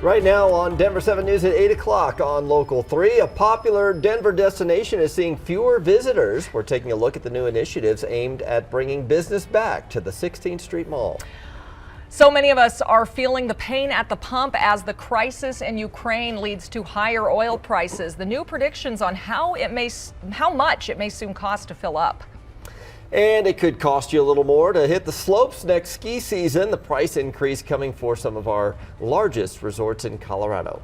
Right now on Denver 7 News at 8 o'clock on Local 3, a popular Denver destination is seeing fewer visitors. We're taking a look at the new initiatives aimed at bringing business back to the 16th Street Mall. So many of us are feeling the pain at the pump as the crisis in Ukraine leads to higher oil prices. The new predictions on how much it may soon cost to fill up. And it could cost you a little more to hit the slopes next ski season. The price increase coming for some of our largest resorts in Colorado.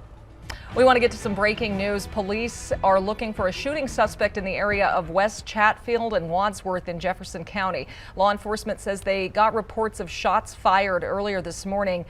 We want to get to some breaking news. Police are looking for a shooting suspect in the area of West Chatfield and Wadsworth in Jefferson County. Law enforcement says they got reports of shots fired earlier this morning.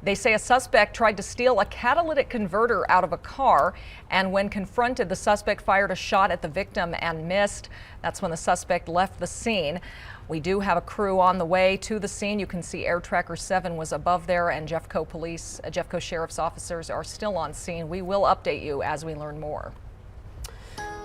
They say a suspect tried to steal a catalytic converter out of a car, and when confronted, the suspect fired a shot at the victim and missed. That's when the suspect left the scene. We do have a crew on the way to the scene. You can see Air Tracker 7 was above there, and Jeffco Sheriff's officers are still on scene. We will update you as we learn more.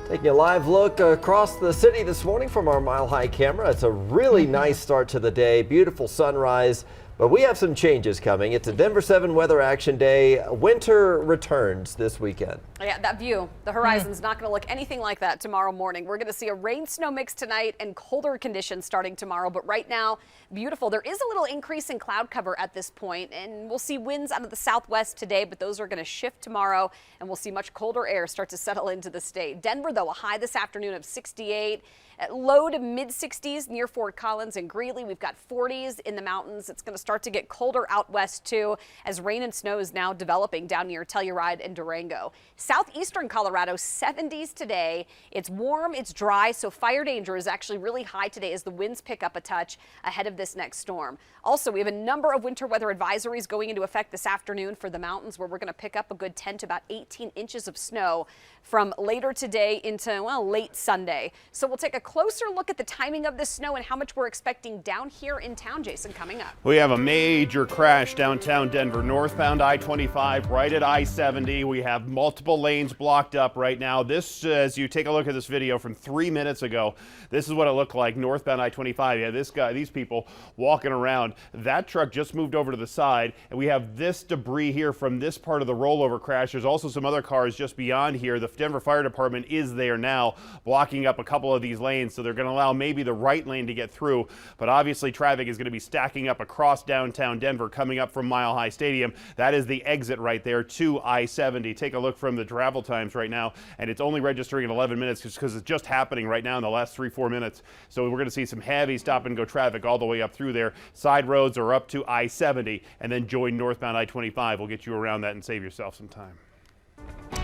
Taking a live look across the city this morning from our Mile High camera. It's a really nice start to the day. Beautiful sunrise. But we have some changes coming. It's a Denver 7 Weather Action Day. Winter returns this weekend. Yeah, that view, the horizon's not going to look anything like that tomorrow morning. We're going to see a rain-snow mix tonight and colder conditions starting tomorrow. But right now, beautiful. There is a little increase in cloud cover at this point, and we'll see winds out of the southwest today, but those are going to shift tomorrow, and we'll see much colder air start to settle into the state. Denver, though, a high this afternoon of 68. At low to mid 60s near Fort Collins and Greeley. We've got 40s in the mountains. It's going to start to get colder out west too, as rain and snow is now developing down near Telluride and Durango. Southeastern Colorado, 70s today. It's warm, it's dry, so fire danger is actually really high today as the winds pick up a touch ahead of this next storm. Also, we have a number of winter weather advisories going into effect this afternoon for the mountains, where we're going to pick up a good 10 to about 18 inches of snow from later today into, well, late Sunday. So we'll take a closer look at the timing of this snow and how much we're expecting down here in town, Jason, coming up. We have a major crash downtown Denver, northbound I-25, right at I-70. We have multiple lanes blocked up right now. This, as you take a look at this video from 3 minutes ago, this is what it looked like northbound I-25. Yeah, these people walking around. That truck just moved over to the side, and we have this debris here from this part of the rollover crash. There's also some other cars just beyond here. The Denver Fire Department is there now, blocking up a couple of these lanes, so they're going to allow maybe the right lane to get through, but obviously traffic is going to be stacking up across downtown Denver coming up from Mile High Stadium. That is the exit right there to I-70. Take a look from the travel times right now, and it's only registering in 11 minutes because it's just happening right now in the last 3-4 minutes. So we're going to see some heavy stop and go traffic all the way up through there. Side roads are up to I-70, and then join northbound I-25. We'll get you around that and save yourself some time.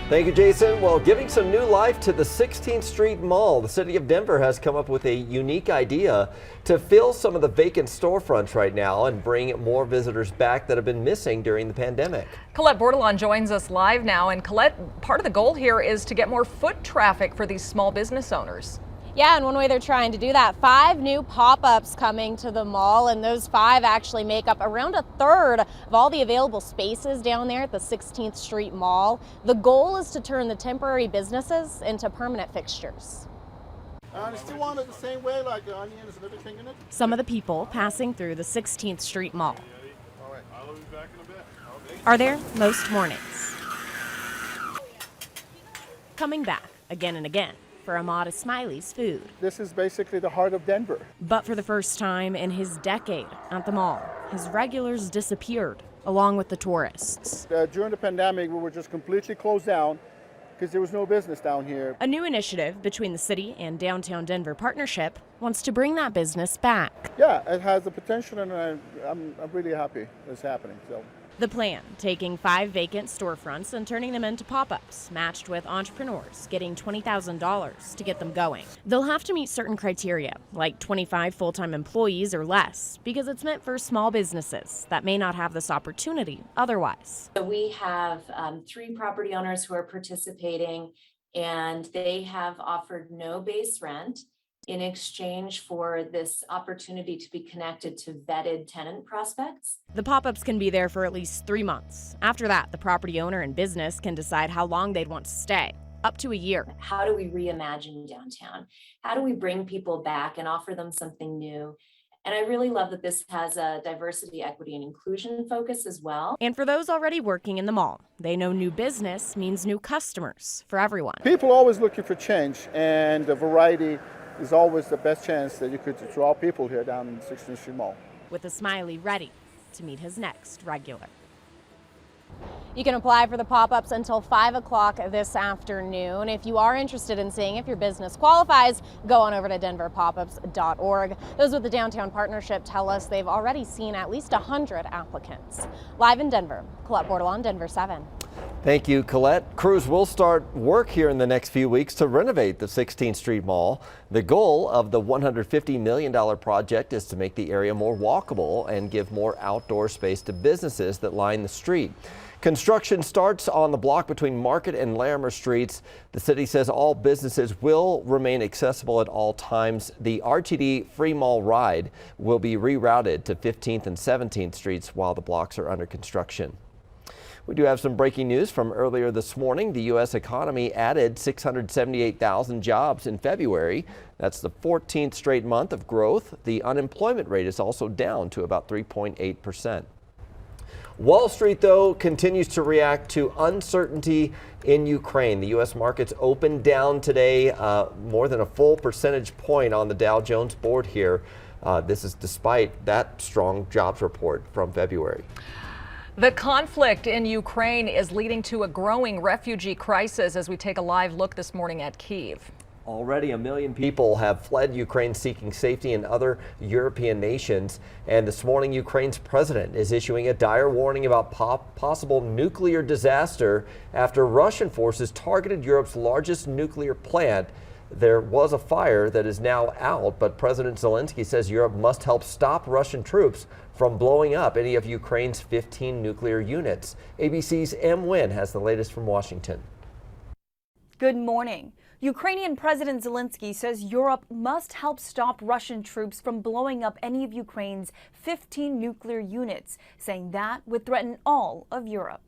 Thank you, Jason. Well, giving some new life to the 16th Street Mall, the city of Denver has come up with a unique idea to fill some of the vacant storefronts right now and bring more visitors back that have been missing during the pandemic. Colette Bordelon joins us live now. And Colette, part of the goal here is to get more foot traffic for these small business owners. Yeah, and one way they're trying to do that, 5 new pop-ups coming to the mall, and those 5 actually make up around a third of all the available spaces down there at the 16th Street Mall. The goal is to turn the temporary businesses into permanent fixtures. I still want it the same way, like the onions and everything in it. Some of the people passing through the 16th Street Mall are there most mornings, coming back again and again for Ahmad Ismaili's food. This is basically the heart of Denver. But for the first time in his decade at the mall, his regulars disappeared along with the tourists. During the pandemic, we were just completely closed down because there was no business down here. A new initiative between the city and Downtown Denver Partnership wants to bring that business back. Yeah, it has the potential, and I'm really happy it's happening. So. The plan, taking 5 vacant storefronts and turning them into pop-ups, matched with entrepreneurs getting $20,000 to get them going. They'll have to meet certain criteria, like 25 full-time employees or less, because it's meant for small businesses that may not have this opportunity otherwise. So we have 3 property owners who are participating, and they have offered no base rent in exchange for this opportunity to be connected to vetted tenant prospects. The pop-ups can be there for at least 3 months. After that, the property owner and business can decide how long they'd want to stay, up to a year. How do we reimagine downtown? How do we bring people back and offer them something new And I really love that this has a diversity, equity, and inclusion focus as well. And for those already working in the mall, they know new business means new customers for everyone. People are always looking for change, and the variety is always the best chance that you could draw people here down in 16th Street Mall. With a Smiley ready to meet his next regular. You can apply for the pop-ups until 5 o'clock this afternoon. If you are interested in seeing if your business qualifies, go on over to denverpopups.org. Those with the Downtown Partnership tell us they've already seen at least 100 applicants. Live in Denver, Colette Bordelon, Denver 7. Thank you, Colette. Crews will start work here in the next few weeks to renovate the 16th Street Mall. The goal of the $150 million project is to make the area more walkable and give more outdoor space to businesses that line the street. Construction starts on the block between Market and Larimer Streets. The city says all businesses will remain accessible at all times. The RTD Free Mall ride will be rerouted to 15th and 17th Streets while the blocks are under construction. We do have some breaking news from earlier this morning. The U.S. economy added 678,000 jobs in February. That's the 14th straight month of growth. The unemployment rate is also down to about 3.8%. Wall Street, though, continues to react to uncertainty in Ukraine. The U.S. markets opened down today, more than a full percentage point on the Dow Jones board here. This is despite that strong jobs report from February. The conflict in Ukraine is leading to a growing refugee crisis as we take a live look this morning at Kyiv. Already 1 million people have fled Ukraine seeking safety in other European nations. And this morning, Ukraine's president is issuing a dire warning about possible nuclear disaster after Russian forces targeted Europe's largest nuclear plant. There was a fire that is now out, but President Zelensky says Europe must help stop Russian troops from blowing up any of Ukraine's 15 nuclear units. ABC's M. Nguyen has the latest from Washington. Good morning. Ukrainian President Zelensky says Europe must help stop Russian troops from blowing up any of Ukraine's 15 nuclear units, saying that would threaten all of Europe.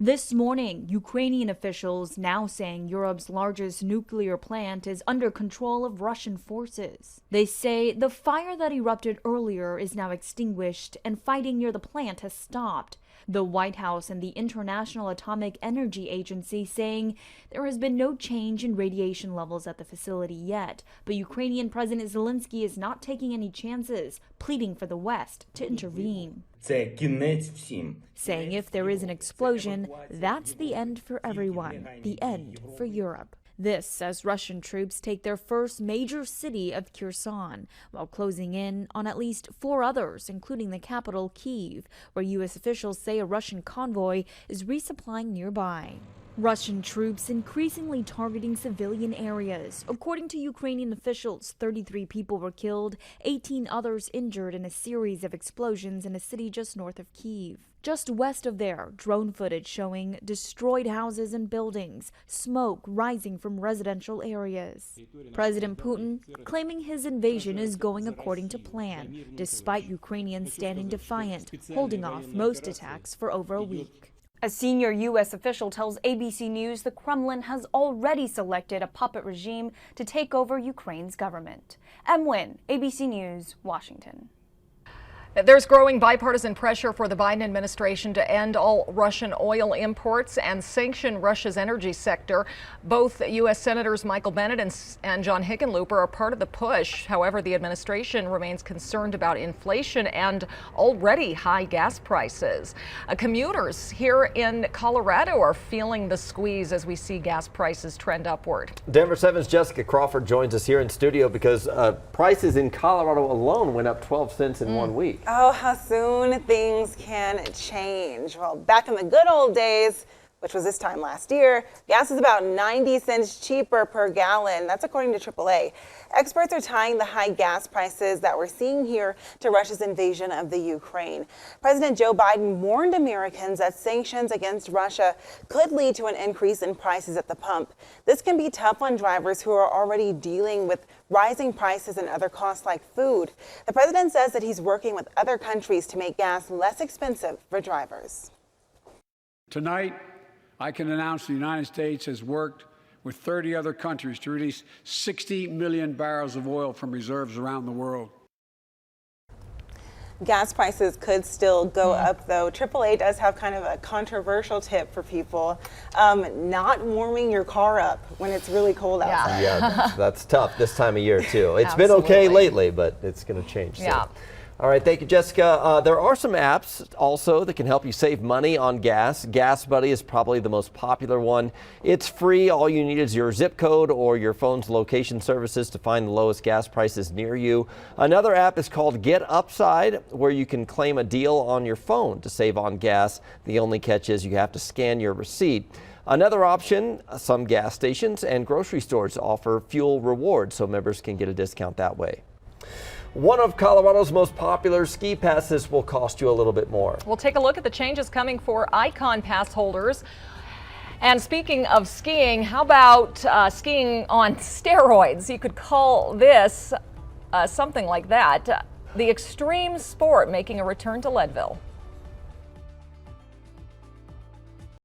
This morning, Ukrainian officials now saying Europe's largest nuclear plant is under control of Russian forces. They say the fire that erupted earlier is now extinguished and fighting near the plant has stopped. The White House and the International Atomic Energy Agency saying there has been no change in radiation levels at the facility yet, but Ukrainian President Zelensky is not taking any chances, pleading for the West to intervene. Saying if there is an explosion, that's the end for everyone, the end for Europe. This as Russian troops take their first major city of Kherson, while closing in on at least 4 others, including the capital, Kyiv, where U.S. officials say a Russian convoy is resupplying nearby. Russian troops increasingly targeting civilian areas. According to Ukrainian officials, 33 people were killed, 18 others injured in a series of explosions in a city just north of Kyiv. Just west of there, drone footage showing destroyed houses and buildings, smoke rising from residential areas. President Putin claiming his invasion is going according to plan, despite Ukrainians standing defiant, holding off most attacks for over a week. A senior U.S. official tells ABC News the Kremlin has already selected a puppet regime to take over Ukraine's government. M. Nguyen, ABC News, Washington. There's growing bipartisan pressure for the Biden administration to end all Russian oil imports and sanction Russia's energy sector. Both U.S. Senators Michael Bennet and John Hickenlooper are part of the push. However, the administration remains concerned about inflation and already high gas prices. Commuters here in Colorado are feeling the squeeze as we see gas prices trend upward. Denver 7's Jessica Crawford joins us here in studio because prices in Colorado alone went up 12 cents in 1 week. Oh, how soon things can change. Well, back in the good old days, which was this time last year, gas is about 90 cents cheaper per gallon. That's according to AAA. Experts are tying the high gas prices that we're seeing here to Russia's invasion of the Ukraine. President Joe Biden warned Americans that sanctions against Russia could lead to an increase in prices at the pump. This can be tough on drivers who are already dealing with rising prices and other costs like food. The president says that he's working with other countries to make gas less expensive for drivers. Tonight, I can announce the United States has worked with 30 other countries to release 60 million barrels of oil from reserves around the world. gas prices could still go up, though. AAA does have kind of a controversial tip for people, not warming your car up when it's really cold outside. Yeah, that's tough this time of year too. It's been okay lately, but it's going to change soon. Yeah. All right, thank you, Jessica. There are some apps also that can help you save money on gas. Gas Buddy is probably the most popular one. It's free. All you need is your zip code or your phone's location services to find the lowest gas prices near you. Another app is called Get Upside, where you can claim a deal on your phone to save on gas. The only catch is you have to scan your receipt. Another option, some gas stations and grocery stores offer fuel rewards, so members can get a discount that way. One of Colorado's most popular ski passes will cost you a little bit more. We'll take a look at the changes coming for Icon Pass holders. And speaking of skiing, how about skiing on steroids? You could call this something like that. The extreme sport making a return to Leadville.